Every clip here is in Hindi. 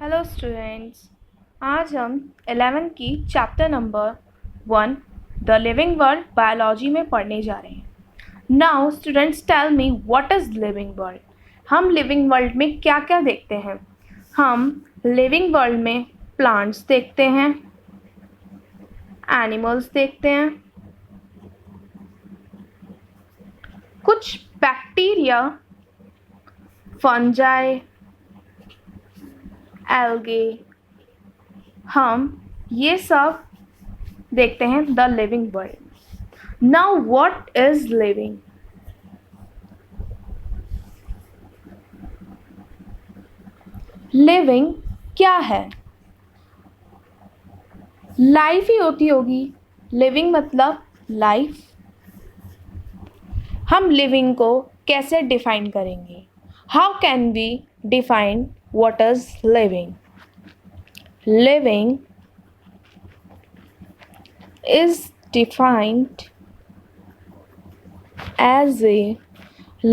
हेलो स्टूडेंट्स, आज हम 11th की chapter number 1 the living world biology में पढ़ने जा रहे हैं। Now students tell me what is living world. हम लिविंग वर्ल्ड में क्या क्या देखते हैं? हम लिविंग वर्ल्ड में प्लांट्स देखते हैं, एनिमल्स देखते हैं, कुछ बैक्टीरिया, फंजाई, एल्गे, हम ये सब देखते हैं the living world. Now what is living? Living क्या है? लाइफ ही होती होगी। लिविंग मतलब लाइफ। हम लिविंग को कैसे डिफाइन करेंगे? How can we define what is living? Living is defined as a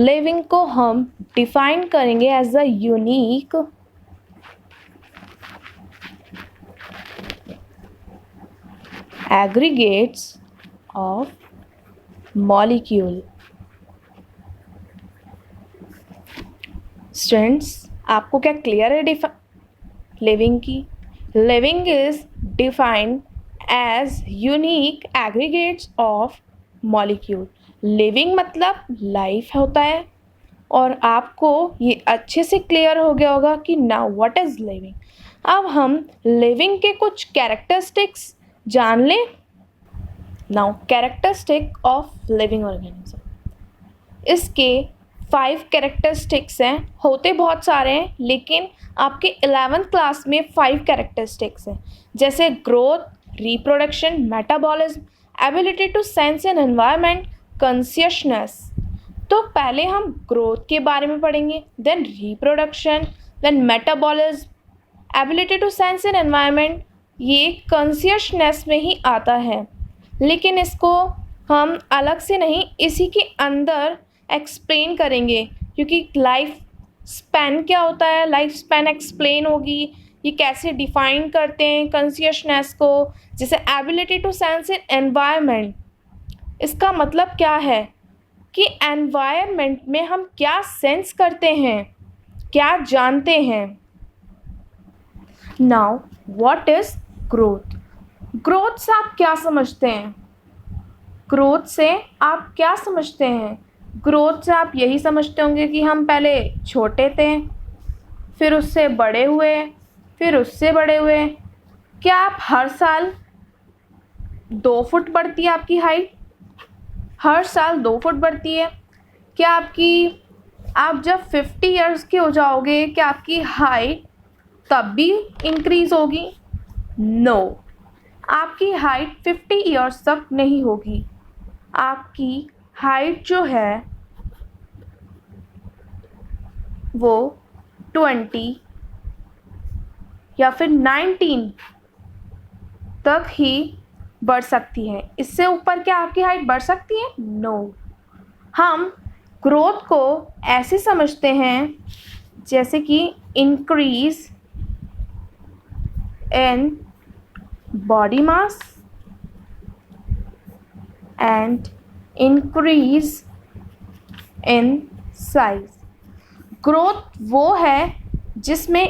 living को हम define करेंगे as a unique aggregates of molecule. Students, आपको क्या क्लियर है लिविंग की? Living is defined as unique aggregates of molecule. Living मतलब life होता है और आपको ये अच्छे से क्लियर हो गया होगा कि now what is living. अब हम living के कुछ characteristics जान लें. Now characteristic of living organism. इसके 5 कैरेक्टरिस्टिक्स हैं। होते बहुत सारे हैं लेकिन आपके 11th क्लास में 5 कैरेक्टरिस्टिक्स हैं, जैसे growth, reproduction, metabolism, ability to sense and environment, consciousness. तो पहले हम ग्रोथ के बारे में पढ़ेंगे, then reproduction, then metabolism, ability to sense and environment. ये कॉन्शियसनेस में ही आता है, लेकिन इसको हम अलग से नहीं इसी के अंदर एक्सप्लेन करेंगे, क्योंकि लाइफ स्पैन क्या होता है, लाइफ स्पैन एक्सप्लेन होगी। ये कैसे डिफाइन करते हैं कॉन्शियसनेस को, जैसे ability to sense in environment. इसका मतलब क्या है कि एनवायरनमेंट में हम क्या सेंस करते हैं, क्या जानते हैं। Now what is growth? Growth से आप क्या समझते हैं? ग्रोथ से आप क्या समझते हैं? ग्रोथ से आप यही समझते होंगे कि हम पहले छोटे थे, फिर उससे बड़े हुए, फिर उससे बड़े हुए। क्या आप हर साल 2 फुट बढ़ती है आपकी हाइट? हर साल 2 फुट बढ़ती है? क्या आप जब 50 इयर्स के हो जाओगे क्या आपकी हाइट तब भी इंक्रीज़ होगी? नो, आपकी हाइट 50 इयर्स तक नहीं होगी। आपकी हाइट जो है वो 20 या फिर 19 तक ही बढ़ सकती है। इससे ऊपर क्या आपकी हाइट बढ़ सकती है? नो। हम ग्रोथ को ऐसे समझते हैं जैसे कि increase in body mass and increase in size. Growth वो है जिसमें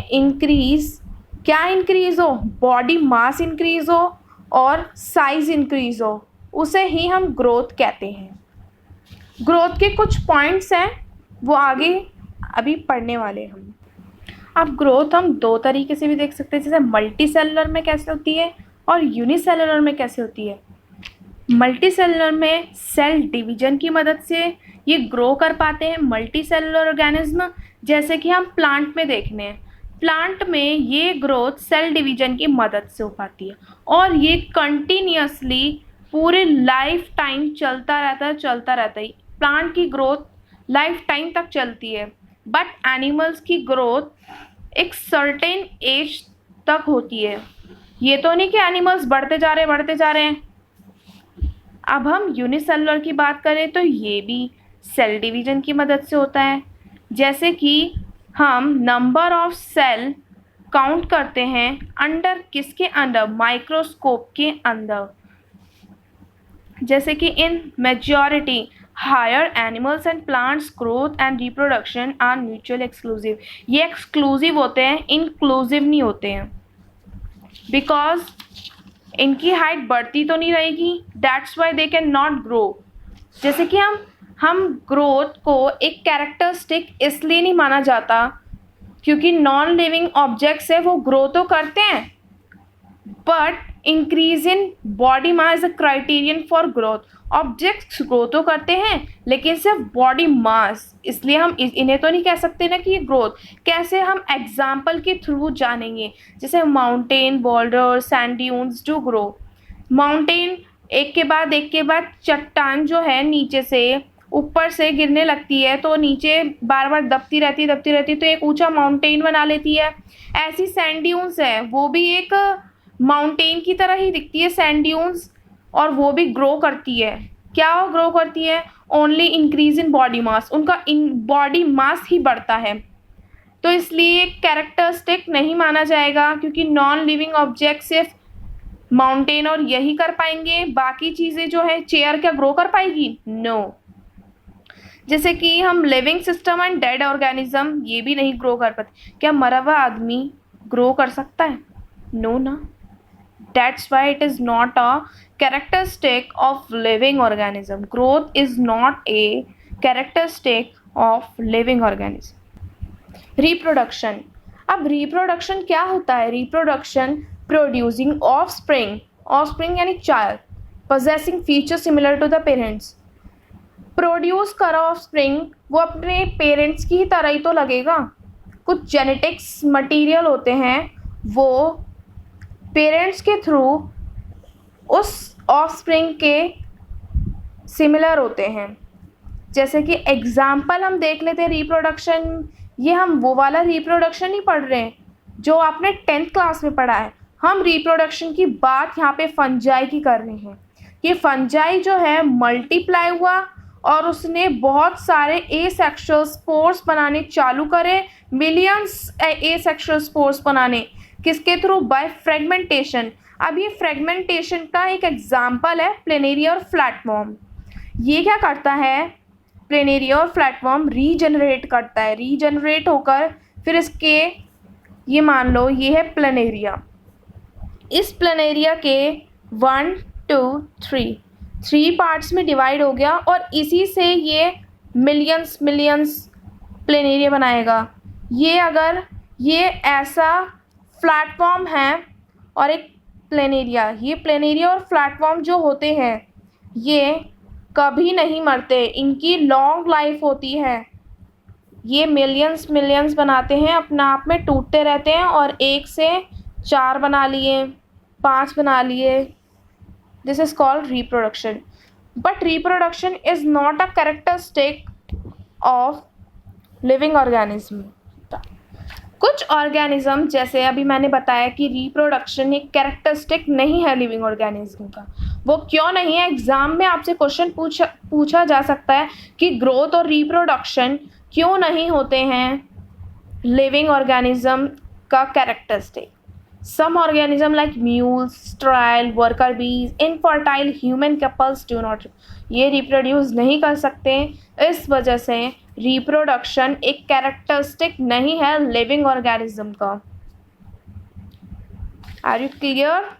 क्या इंक्रीज हो? बॉडी मास इंक्रीज हो और साइज इंक्रीज हो, उसे ही हम ग्रोथ कहते हैं। ग्रोथ के कुछ पॉइंट्स हैं, वो आगे अभी पढ़ने वाले हम। अब ग्रोथ हम 2 तरीके से भी देख सकते हैं, जैसे मल्टी सेलुलर में कैसे होती है और यूनिसेलुलर में कैसे होती है। मल्टी सेलुलर में सेल डिवीजन की मदद से ये ग्रो कर पाते हैं मल्टी सेलुलर ऑर्गेनिज्म, जैसे कि हम प्लांट में देखने हैं। प्लांट में ये ग्रोथ सेल डिवीजन की मदद से हो पाती है और ये कंटिन्यूसली पूरे लाइफ टाइम चलता रहता है। प्लांट की ग्रोथ लाइफ टाइम तक चलती है, बट एनिमल्स की ग्रोथ एक सर्टेन एज तक होती है। ये तो नहीं कि एनिमल्स बढ़ते जा रहे हैं। अब हम यूनिसेलुलर की बात करें तो ये भी सेल डिवीजन की मदद से होता है, जैसे कि हम नंबर ऑफ सेल काउंट करते हैं अंडर किसके अंडर, माइक्रोस्कोप के अंदर। जैसे कि in majority higher animals and plants growth and reproduction are mutual exclusive. ये एक्सक्लूसिव होते हैं, इंक्लूसिव नहीं होते हैं, बिकॉज इनकी हाइट बढ़ती तो नहीं रहेगी, that's why they can not grow. जैसे कि हम ग्रोथ को एक कैरेक्टरिस्टिक इसलिए नहीं माना जाता क्योंकि नॉन लिविंग ऑब्जेक्ट्स है, वो ग्रो तो करते हैं, but increase in body mass is a criterion for growth. Objects grow तो करते हैं लेकिन सिर्फ बॉडी मास, इसलिए हम इन्हें तो नहीं कह सकते ना कि ये ग्रोथ। कैसे, हम एग्जाम्पल के थ्रू जानेंगे। जैसे mountain, boulder, sand dunes do grow. Mountain एक के बाद चट्टान जो है नीचे से ऊपर से गिरने लगती है, तो नीचे बार बार दबती रहती तो एक ऊंचा माउंटेन बना लेती है। ऐसी सैंड ड्यून्स है, वो भी एक माउंटेन की तरह ही दिखती है सैंड ड्यून्स, और वो भी ग्रो करती है। क्या वो ग्रो करती है? Only increase in body mass, उनका इन बॉडी मास ही बढ़ता है। तो इसलिए कैरेक्टरिस्टिक नहीं माना जाएगा, क्योंकि नॉन लिविंग ऑब्जेक्ट सिर्फ माउंटेन और यही कर पाएंगे, बाकी चीज़ें जो है, चेयर क्या ग्रो कर पाएगी? नो। जैसे कि हम living system and dead organism, ये भी नहीं ग्रो कर पाते। क्या मरा हुआ आदमी ग्रो कर सकता है? नो ना। That's why it is not a characteristic of living organism. Growth is not a characteristic of living organism. Reproduction. अब reproduction क्या होता है? Reproduction producing offspring. Offspring यानी child possessing features similar to the parents. Produce करा ऑफस्प्रिंग, वो अपने पेरेंट्स की ही तरह ही तो लगेगा। कुछ जेनेटिक्स मटेरियल होते हैं, वो पेरेंट्स के थ्रू उस ऑफस्प्रिंग के सिमिलर होते हैं। जैसे कि एग्जाम्पल हम देख लेते हैं रिप्रोडक्शन। ये हम वो वाला रिप्रोडक्शन नहीं पढ़ रहे हैं जो आपने 10th क्लास में पढ़ा है। हम रिप्रोडक्शन की बात यहाँ पे फंजाई की कर रहे हैं। ये फंजाई जो है मल्टीप्लाई हुआ और उसने बहुत सारे एसेक्सुअल स्पोर्स बनाने चालू करे, मिलियंस एसेक्सुअल स्पोर्स बनाने। किसके थ्रू? By fragmentation. अब ये फ्रेगमेंटेशन का एक एग्जाम्पल है प्लेनेरिया और फ्लैटवर्म। ये क्या करता है? प्लेनेरिया और फ्लैटवर्म रीजनरेट करता है, रीजनरेट होकर फिर इसके, ये मान लो ये है प्लेनेरिया, इस प्लेनेरिया के 1 2 3 पार्ट्स में डिवाइड हो गया और इसी से ये मिलियंस प्लेनेरिया बनाएगा। ये अगर ये ऐसा प्लेटफॉर्म है और एक प्लेनेरिया, ये प्लेनेरिया और प्लेटफॉर्म जो होते हैं ये कभी नहीं मरते, इनकी लॉन्ग लाइफ होती है। ये मिलियंस बनाते हैं, अपना आप में टूटते रहते हैं और 1 से 4 बना लिए, 5 बना लिए। This is called reproduction. But reproduction is not a characteristic of living organism. कुछ ऑर्गेनिज्म, जैसे अभी मैंने बताया कि रिप्रोडक्शन एक कैरेक्टरिस्टिक नहीं है लिविंग ऑर्गेनिज्म का। वो क्यों नहीं है? एग्जाम में आपसे क्वेश्चन पूछा जा सकता है कि ग्रोथ और रिप्रोडक्शन क्यों नहीं होते हैं लिविंग ऑर्गेनिज्म का characteristic. Some organisms like mules, strail, worker bees, infertile human couples do not. ये रिप्रोड्यूस नहीं कर सकते, इस वजह से रिप्रोडक्शन एक कैरेक्टरिस्टिक नहीं है लिविंग ऑर्गेनिज्म का। Are you clear?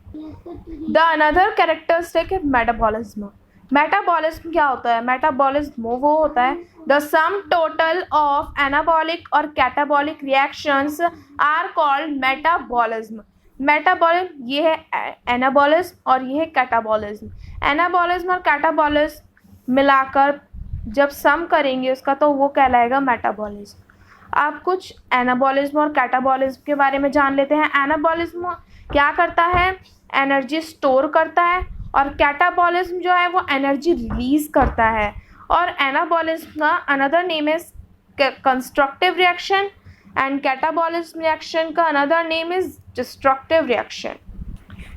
The another characteristic है मेटाबॉलिज्म। मेटाबॉलिज्म क्या होता है? मेटाबॉलिज्म वो होता है the sum total of anabolic और catabolic reactions are called metabolism. Metabolism ये है एनाबॉलिज्म और ये है कैटाबॉलिज्म। एनाबॉलिज्म और कैटाबॉलिज्म मिलाकर जब सम करेंगे उसका तो वो कहलाएगा मेटाबॉलिज्म। आप कुछ एनाबॉलिज्म और कैटाबॉलिज्म के बारे में जान लेते हैं। एनाबॉलिज्म क्या करता है? एनर्जी स्टोर करता है, और कैटाबॉलिज्म जो है वो एनर्जी रिलीज करता है। और एनाबॉलिज्म का another name is constructive reaction and catabolism reaction का another name is destructive reaction.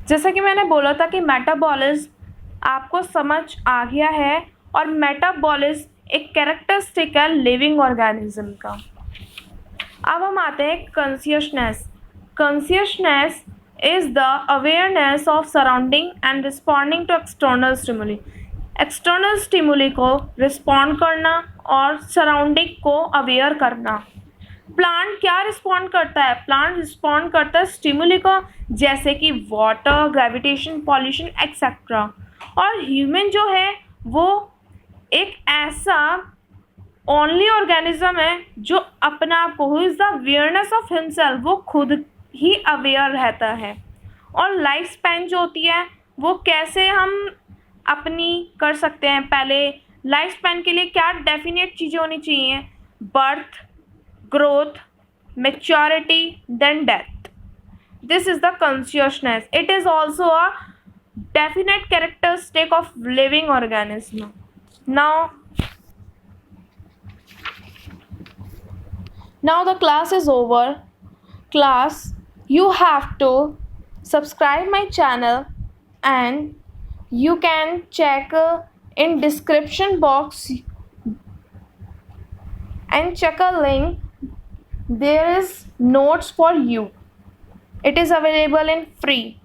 जैसा कि मैंने बोला था कि मेटाबॉलिज्म आपको समझ आ गया है, और मेटाबॉलिज्म एक कैरेक्टरिस्टिक है लिविंग ऑर्गेनिज्म का। अब हम आते हैं consciousness. Consciousness is the awareness of surrounding and responding to external stimuli. External stimuli को रिस्पॉन्ड करना और सराउंडिंग को अवेयर करना. प्लांट क्या रिस्पॉन्ड करता है? प्लांट रिस्पॉन्ड करता है स्टिमुली को, जैसे कि वाटर, ग्रेविटेशन, पॉल्यूशन एक्सेट्रा. और ह्यूमन जो है वो एक ऐसा ओनली ऑर्गेनिज्म है जो अपने आप को, who is the awareness of himself, वो खुद ही अवेयर रहता है. और लाइफ स्पैन जो होती है वो कैसे हम अपनी कर सकते हैं? पहले लाइफ स्पैन के लिए क्या डेफिनेट चीज़ें होनी चाहिए? Birth, growth, maturity, then death. This is the consciousness. It is also a definite characteristic of living organism. Now the class is over. Class, you have to subscribe my channel and you can check in description box and check a link. There is notes for you. It is available in free.